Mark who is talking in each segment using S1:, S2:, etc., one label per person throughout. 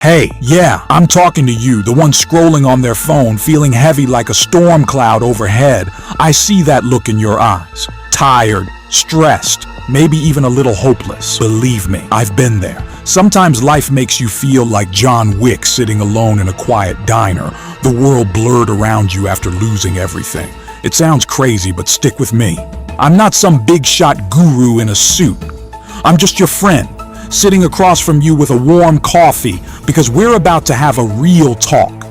S1: Hey, yeah, I'm talking to you, the one scrolling on their phone, feeling heavy like a storm cloud overhead. I see that look in your eyes. Tired, stressed, maybe even a little hopeless. Believe me, I've been there. Sometimes life makes you feel like John Wick sitting alone in a quiet diner, the world blurred around you after losing everything. It sounds crazy, but stick with me. I'm not some big shot guru in a suit. I'm just your friend, sitting across from you with a warm coffee, because we're about to have a real talk.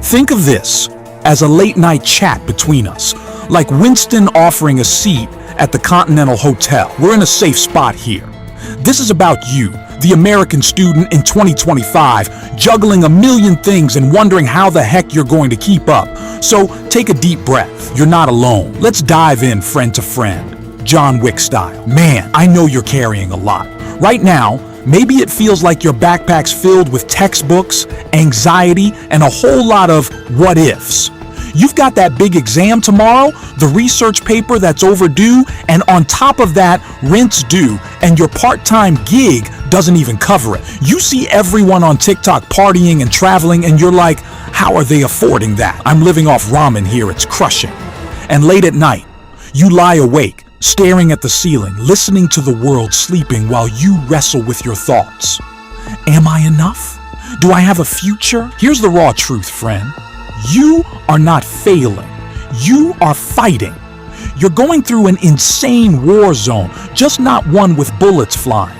S1: Think of this as a late night chat between us, like Winston offering a seat at the Continental Hotel. We're in a safe spot here. This is about you, the American student in 2025, juggling a million things and wondering how the heck you're going to keep up. So take a deep breath. You're not alone. Let's dive in friend to friend, John Wick style. Man, I know you're carrying a lot. Right now, maybe it feels like your backpack's filled with textbooks, anxiety, and a whole lot of what ifs. You've got that big exam tomorrow, the research paper that's overdue, and on top of that, rent's due, and your part-time gig doesn't even cover it. You see everyone on TikTok partying and traveling, and you're like, how are they affording that? I'm living off ramen here, it's crushing. And late at night, you lie awake, staring at the ceiling, listening to the world sleeping while you wrestle with your thoughts. Am I enough? Do I have a future? Here's the raw truth, friend. You are not failing. You are fighting. You're going through an insane war zone, just not one with bullets flying.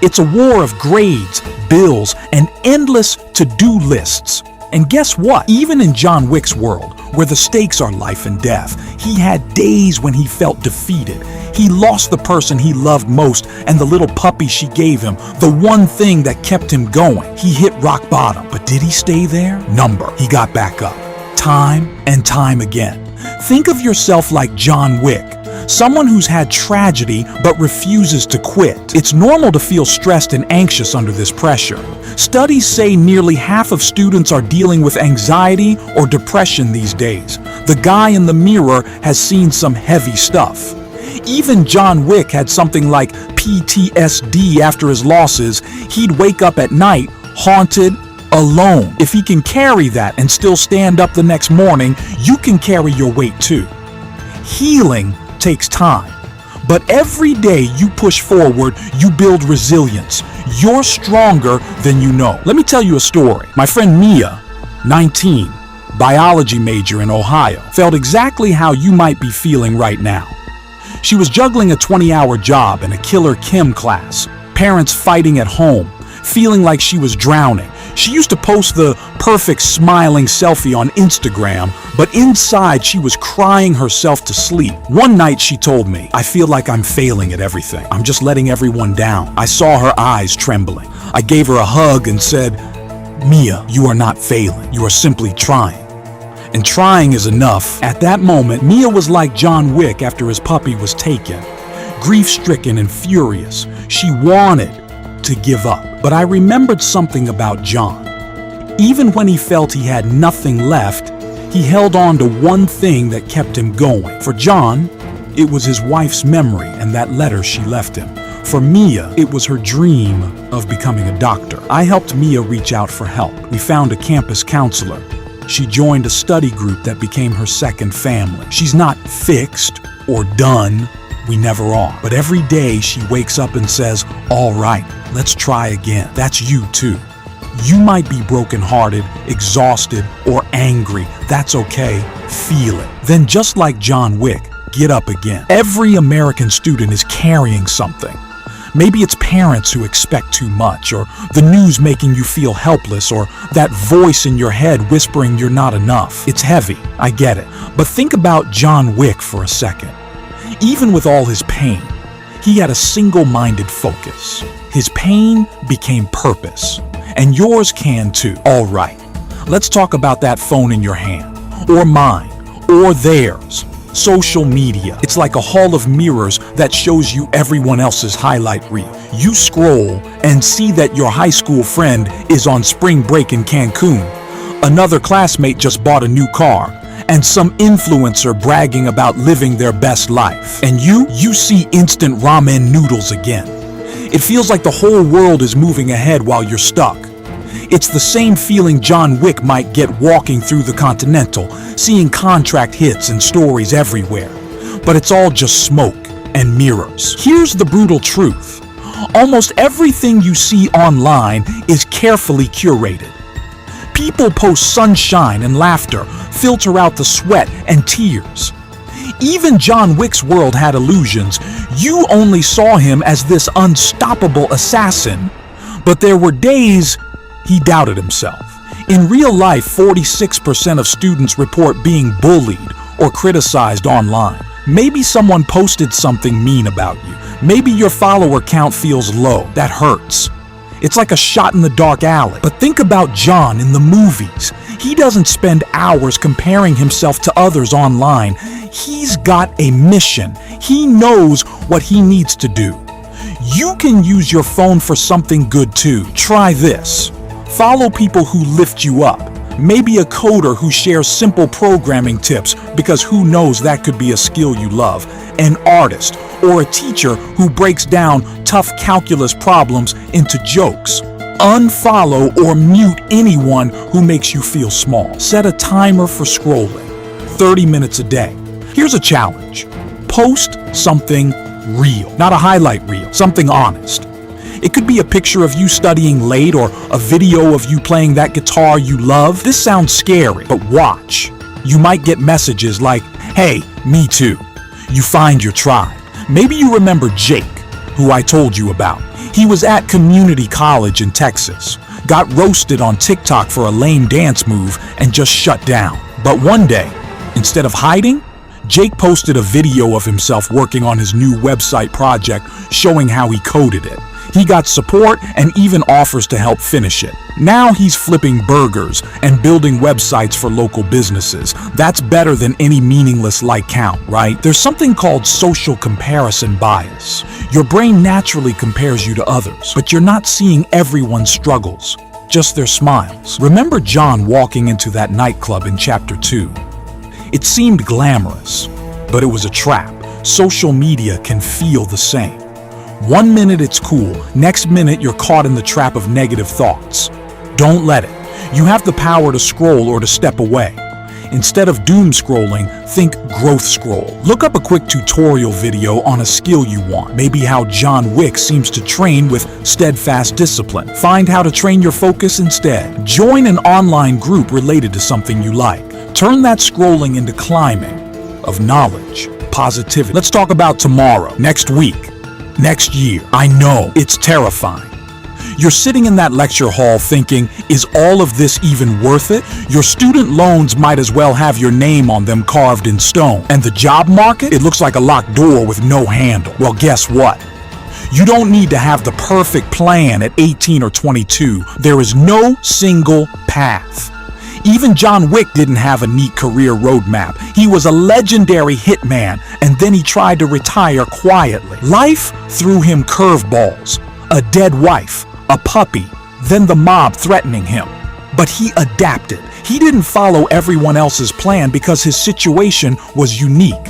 S1: It's a war of grades, bills, and endless to-do lists. And guess what? Even in John Wick's world, where the stakes are life and death, he had days when he felt defeated. He lost the person he loved most and the little puppy she gave him, the one thing that kept him going. He hit rock bottom, but did he stay there? Number. He got back up. Time and time again. Think of yourself like John Wick, someone who's had tragedy but refuses to quit. It's normal to feel stressed and anxious under this pressure. Studies say nearly half of students are dealing with anxiety or depression these days. The guy in the mirror has seen some heavy stuff. Even John Wick had something like PTSD after his losses. He'd wake up at night, haunted, alone. If he can carry that and still stand up the next morning, you can carry your weight too. Healing takes time, but every day you push forward, you build resilience. You're stronger than you know. Let me tell you a story. My friend Mia, 19, biology major in Ohio, felt exactly how you might be feeling right now. She was juggling a 20-hour job and a killer chem class, parents fighting at home, feeling like she was drowning. She used to post the perfect smiling selfie on Instagram, but inside she was crying herself to sleep. One night she told me, I feel like I'm failing at everything. I'm just letting everyone down. I saw her eyes trembling. I gave her a hug and said, Mia, you are not failing. You are simply trying. And trying is enough. At that moment, Mia was like John Wick after his puppy was taken. Grief-stricken and furious, she wanted to give up. But I remembered something about John. Even when he felt he had nothing left, he held on to one thing that kept him going. For John, it was his wife's memory and that letter she left him. For Mia, it was her dream of becoming a doctor. I helped Mia reach out for help. We found a campus counselor. She joined a study group that became her second family. She's not fixed or done. We never are. But every day she wakes up and says, all right, let's try again. That's you too. You might be brokenhearted, exhausted, or angry. That's okay. Feel it. Then just like John Wick, get up again. Every American student is carrying something. Maybe it's parents who expect too much, or the news making you feel helpless, or that voice in your head whispering you're not enough. It's heavy, I get it. But think about John Wick for a second. Even with all his pain, he had a single-minded focus. His pain became purpose, and yours can too. All right, let's talk about that phone in your hand, or mine, or theirs. Social media. It's like a hall of mirrors that shows you everyone else's highlight reel. You scroll and see that your high school friend is on spring break in Cancun. Another classmate just bought a new car, and some influencer bragging about living their best life. And you see instant ramen noodles again. It feels like the whole world is moving ahead while you're stuck. It's the same feeling John Wick might get walking through the Continental, seeing contract hits and stories everywhere. But it's all just smoke and mirrors. Here's the brutal truth. Almost everything you see online is carefully curated. People post sunshine and laughter, filter out the sweat and tears. Even John Wick's world had illusions. You only saw him as this unstoppable assassin. But there were days he doubted himself. In real life, 46% of students report being bullied or criticized online. Maybe someone posted something mean about you. Maybe your follower count feels low. That hurts. It's like a shot in the dark alley. But think about John in the movies. He doesn't spend hours comparing himself to others online. He's got a mission. He knows what he needs to do. You can use your phone for something good too. Try this. Follow people who lift you up. Maybe a coder who shares simple programming tips, because who knows, that could be a skill you love. An artist or a teacher who breaks down tough calculus problems into jokes. Unfollow or mute anyone who makes you feel small. Set a timer for scrolling, 30 minutes a day. Here's a challenge. Post something real, not a highlight reel, something honest. It could be a picture of you studying late or a video of you playing that guitar you love. This sounds scary, but watch. You might get messages like, "Hey, me too." You find your tribe. Maybe you remember Jake, who I told you about. He was at community college in Texas, got roasted on TikTok for a lame dance move, and just shut down. But one day, instead of hiding, Jake posted a video of himself working on his new website project, showing how he coded it. He got support and even offers to help finish it. Now he's flipping burgers and building websites for local businesses. That's better than any meaningless like count, right? There's something called social comparison bias. Your brain naturally compares you to others, but you're not seeing everyone's struggles, just their smiles. Remember John walking into that nightclub in chapter 2? It seemed glamorous, but it was a trap. Social media can feel the same. One minute it's cool, next minute you're caught in the trap of negative thoughts. Don't let it. You have the power to scroll or to step away. Instead of doom scrolling, think growth scroll. Look up a quick tutorial video on a skill you want. Maybe how John Wick seems to train with steadfast discipline. Find how to train your focus instead. Join an online group related to something you like. Turn that scrolling into climbing of knowledge, positivity. Let's talk about tomorrow, next week, next year. I know, it's terrifying. You're sitting in that lecture hall thinking, is all of this even worth it? Your student loans might as well have your name on them carved in stone. And the job market? It looks like a locked door with no handle. Well, guess what? You don't need to have the perfect plan at 18 or 22. There is no single path. Even John Wick didn't have a neat career roadmap. He was a legendary hitman, and then he tried to retire quietly. Life threw him curveballs, a dead wife, a puppy, then the mob threatening him. But he adapted. He didn't follow everyone else's plan because his situation was unique.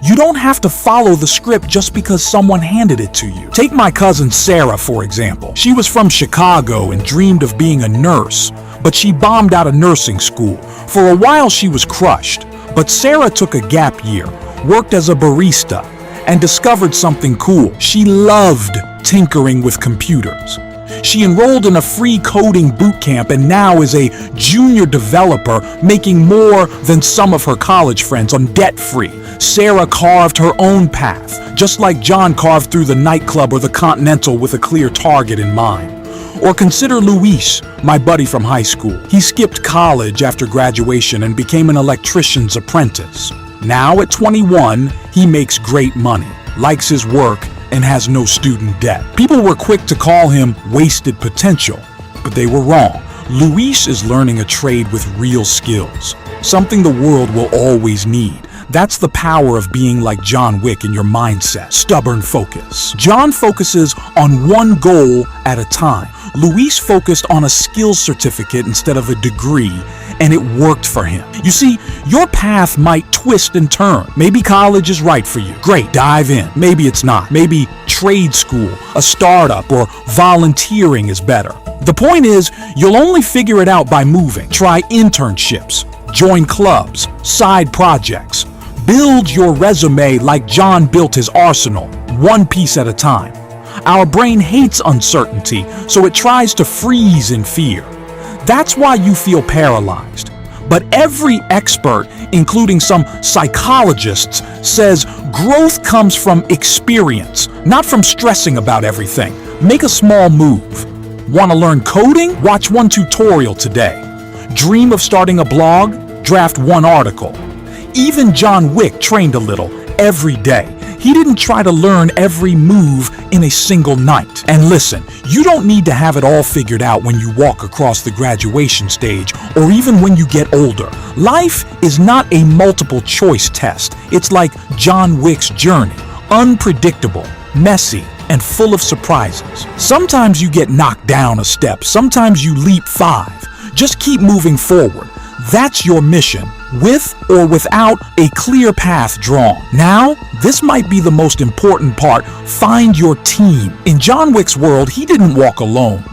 S1: You don't have to follow the script just because someone handed it to you. Take my cousin Sarah, for example. She was from Chicago and dreamed of being a nurse, but she bombed out of nursing school. For a while she was crushed, but Sarah took a gap year, worked as a barista, and discovered something cool. She loved tinkering with computers. She enrolled in a free coding boot camp and now is a junior developer, making more than some of her college friends on debt-free. Sarah carved her own path, just like John carved through the nightclub or the Continental with a clear target in mind. Or consider Luis, my buddy from high school. He skipped college after graduation and became an electrician's apprentice. Now at 21, he makes great money, likes his work, and has no student debt. People were quick to call him wasted potential, but they were wrong. Luis is learning a trade with real skills, something the world will always need. That's the power of being like John Wick in your mindset. Stubborn focus. John focuses on one goal at a time. Luis focused on a skills certificate instead of a degree, and it worked for him. You see, your path might twist and turn. Maybe college is right for you. Great, dive in. Maybe it's not. Maybe trade school, a startup, or volunteering is better. The point is, you'll only figure it out by moving. Try internships, join clubs, side projects. Build your resume like John built his arsenal, one piece at a time. Our brain hates uncertainty, so it tries to freeze in fear. That's why you feel paralyzed. But every expert, including some psychologists, says growth comes from experience, not from stressing about everything. Make a small move. Want to learn coding? Watch one tutorial today. Dream of starting a blog? Draft one article. Even John Wick trained a little every day. He didn't try to learn every move in a single night. And listen, you don't need to have it all figured out when you walk across the graduation stage or even when you get older. Life is not a multiple choice test. It's like John Wick's journey. Unpredictable, messy, and full of surprises. Sometimes you get knocked down a step. Sometimes you leap 5. Just keep moving forward. That's your mission, with or without a clear path drawn. Now, this might be the most important part. Find your team. In John Wick's world, he didn't walk alone.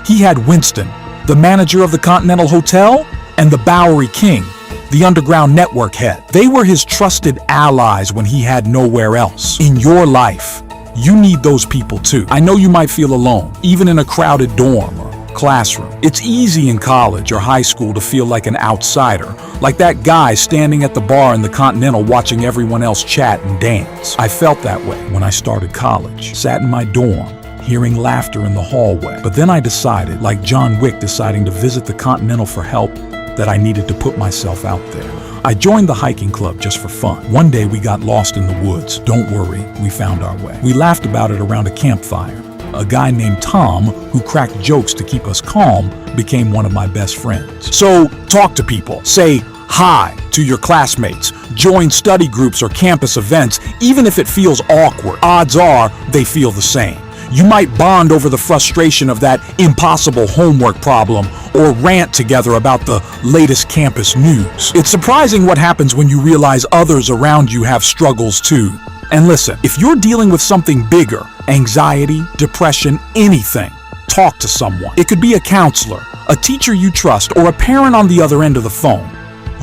S1: He had Winston, the manager of the Continental Hotel, and the Bowery King, the underground network head. They were his trusted allies when he had nowhere else. In your life, you need those people too. I know you might feel alone, even in a crowded dorm or classroom. It's easy in college or high school to feel like an outsider, like that guy standing at the bar in the Continental watching everyone else chat and dance. I felt that way when I started college. Sat in my dorm, hearing laughter in the hallway. But then I decided, like John Wick deciding to visit the Continental for help, that I needed to put myself out there. I joined the hiking club just for fun. One day we got lost in the woods. Don't worry, we found our way. We laughed about it around a campfire. A guy named Tom, who cracked jokes to keep us calm, became one of my best friends. So talk to people. Say hi to your classmates. Join study groups or campus events, even if it feels awkward. Odds are they feel the same. You might bond over the frustration of that impossible homework problem or rant together about the latest campus news. It's surprising what happens when you realize others around you have struggles too. And listen, if you're dealing with something bigger, anxiety, depression, anything, talk to someone. It could be a counselor, a teacher you trust, or a parent on the other end of the phone.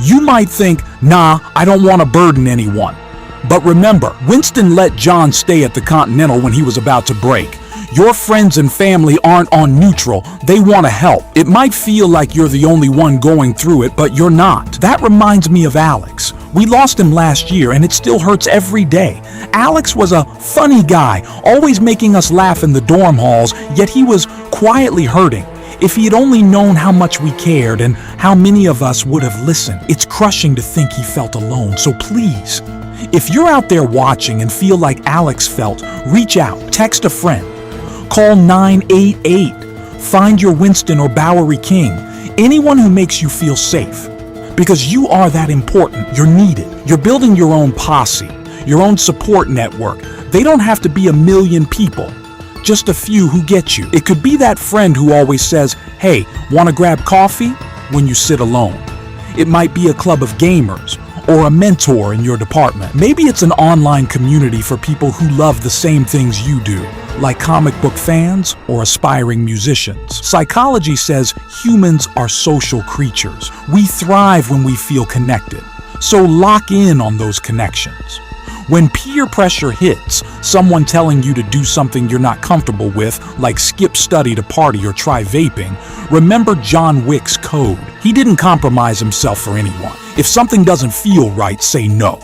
S1: You might think, nah, I don't want to burden anyone. But remember, Winston let John stay at the Continental when he was about to break. Your friends and family aren't on neutral, they want to help. It might feel like you're the only one going through it, but you're not. That reminds me of Alex. We lost him last year and it still hurts every day. Alex was a funny guy, always making us laugh in the dorm halls, yet he was quietly hurting. If he had only known how much we cared and how many of us would have listened. It's crushing to think he felt alone, so please, if you're out there watching and feel like Alex felt, reach out, text a friend. Call 988. Find your Winston or Bowery King. Anyone who makes you feel safe. Because you are that important. You're needed. You're building your own posse, your own support network. They don't have to be 1 million people. Just a few who get you. It could be that friend who always says, hey, want to grab coffee? When you sit alone. It might be a club of gamers or a mentor in your department. Maybe it's an online community for people who love the same things you do, like comic book fans or aspiring musicians. Psychology says humans are social creatures. We thrive when we feel connected. So lock in on those connections. When peer pressure hits, someone telling you to do something you're not comfortable with, like skip study to party or try vaping, remember John Wick's code. He didn't compromise himself for anyone. If something doesn't feel right, say no.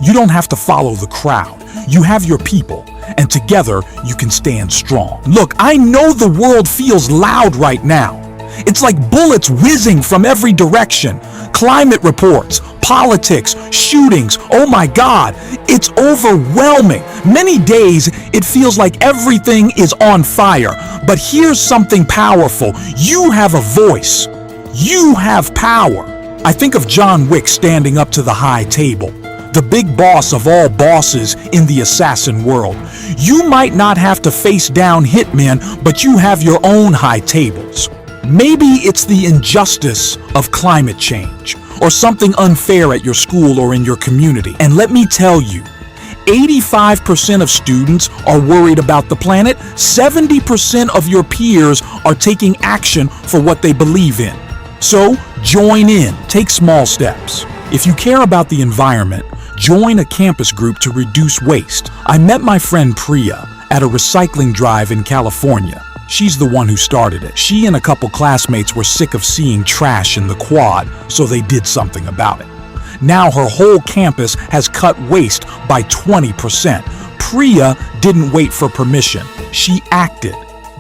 S1: You don't have to follow the crowd. You have your people, and together you can stand strong. Look, I know the world feels loud right now. It's like bullets whizzing from every direction. Climate reports, politics, shootings, oh my God, it's overwhelming. Many days it feels like everything is on fire. But here's something powerful. You have a voice. You have power. I think of John Wick standing up to the high table. the big boss of all bosses in the assassin world. You might not have to face down hitmen, but you have your own high tables. Maybe it's the injustice of climate change, or something unfair at your school or in your community. And let me tell you, 85% of students are worried about the planet. 70% of your peers are taking action for what they believe in. So, join in. Take small steps. If you care about the environment, join a campus group to reduce waste. I met my friend Priya at a recycling drive in California. She's the one who started it. She and a couple classmates were sick of seeing trash in the quad, so they did something about it. Now her whole campus has cut waste by 20%. Priya didn't wait for permission. She acted.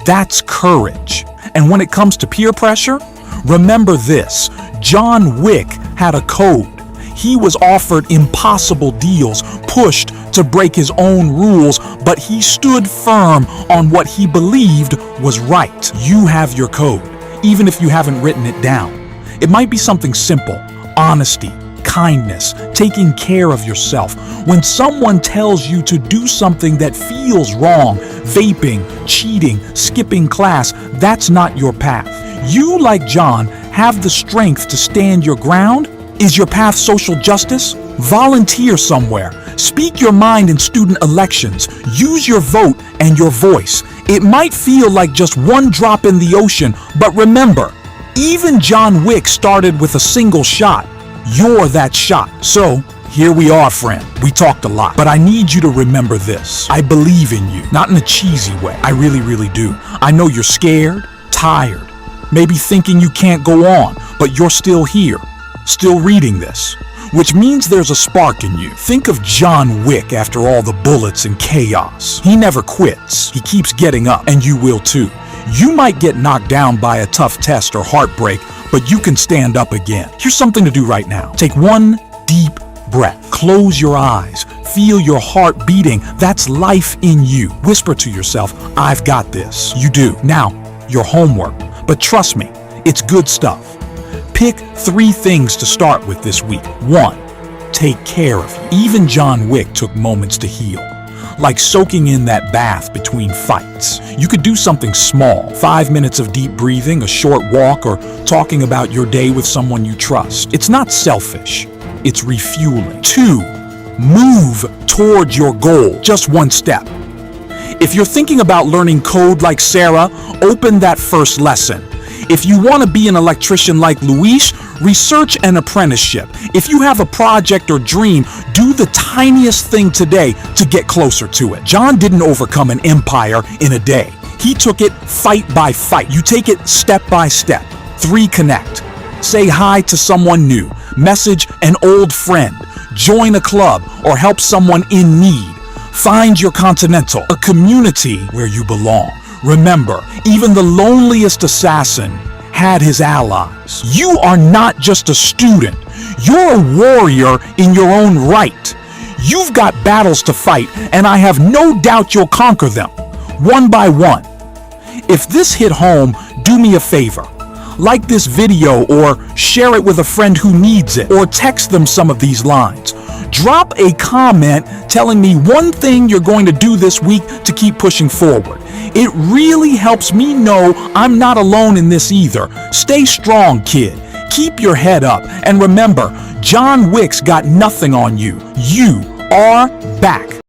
S1: That's courage. And when it comes to peer pressure, remember this. John Wick had a code. He was offered impossible deals, pushed to break his own rules, but he stood firm on what he believed was right. You have your code, even if you haven't written it down. It might be something simple: honesty, kindness, taking care of yourself. When someone tells you to do something that feels wrong, vaping, cheating, skipping class, that's not your path. You, like John, have the strength to stand your ground. Is your path social justice? Volunteer somewhere. Speak your mind in student elections. Use your vote and your voice. It might feel like just one drop in the ocean, but remember, even John Wick started with a single shot. You're that shot. So, here we are, friend. We talked a lot, but I need you to remember this. I believe in you, not in a cheesy way. I really, really do. I know you're scared, tired, maybe thinking you can't go on, but you're still here, still reading this, which means there's a spark in you. Think of John Wick after all the bullets and chaos. He never quits. He keeps getting up, and you will too. You might get knocked down by a tough test or heartbreak, but you can stand up again. Here's something to do right now. Take one deep breath. Close your eyes. Feel your heart beating. That's life in you. Whisper to yourself, I've got this. You do. Now, your homework. But trust me, it's good stuff. Pick 3 things to start with this week. 1, take care of you. Even John Wick took moments to heal, like soaking in that bath between fights. You could do something small, 5 minutes of deep breathing, a short walk, or talking about your day with someone you trust. It's not selfish, it's refueling. 2, move toward your goal, just one step. If you're thinking about learning code like Sarah, open that first lesson. If you want to be an electrician like Luis, research an apprenticeship. If you have a project or dream, do the tiniest thing today to get closer to it. John didn't overcome an empire in a day. He took it fight by fight. You take it step by step. 3, connect. Say hi to someone new. Message an old friend. Join a club or help someone in need. Find your continental, a community where you belong. Remember, even the loneliest assassin had his allies. You are not just a student. You're a warrior in your own right. You've got battles to fight, and I have no doubt you'll conquer them, one by one. If this hit home, do me a favor. Like this video or share it with a friend who needs it, or text them some of these lines. Drop a comment telling me one thing you're going to do this week to keep pushing forward. It really helps me know I'm not alone in this either. Stay strong, kid. Keep your head up. And remember, John Wick's got nothing on you. You are back.